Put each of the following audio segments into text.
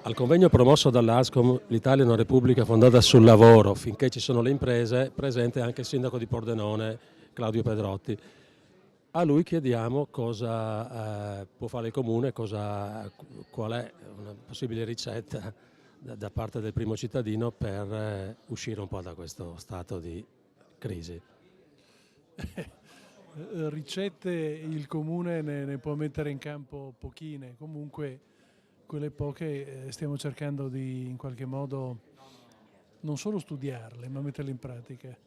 Al convegno promosso dall'ASCOM, l'Italia è una repubblica fondata sul lavoro, finché ci sono le imprese, presente anche il sindaco di Pordenone, Claudio Pedrotti. A lui chiediamo cosa può fare il comune, qual è una possibile ricetta da parte del primo cittadino per uscire un po' da questo stato di crisi. Ricette il comune ne può mettere in campo pochine, comunque quelle poche stiamo cercando di in qualche modo non solo studiarle ma metterle in pratica.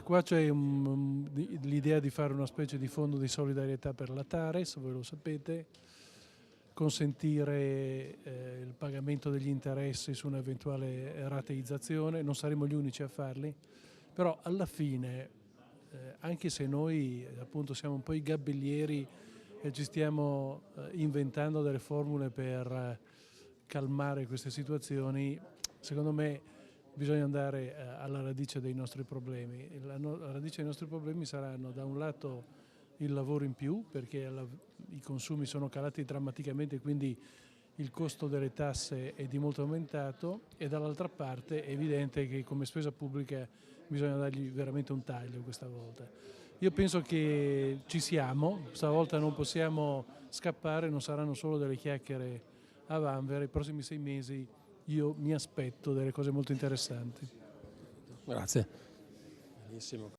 Qua c'è l'idea di fare una specie di fondo di solidarietà per la Tares, voi lo sapete, consentire il pagamento degli interessi su un'eventuale rateizzazione, non saremo gli unici a farli, però alla fine anche se noi appunto siamo un po' i gabellieri e ci stiamo inventando delle formule per calmare queste situazioni, secondo me bisogna andare alla radice dei nostri problemi. La radice dei nostri problemi saranno da un lato il lavoro in più, perché i consumi sono calati drammaticamente, quindi il costo delle tasse è di molto aumentato, e dall'altra parte è evidente che come spesa pubblica bisogna dargli veramente un taglio questa volta. Io penso che ci siamo, stavolta non possiamo scappare, non saranno solo delle chiacchiere a vanvera, i prossimi 6 mesi io mi aspetto delle cose molto interessanti. Grazie. Benissimo.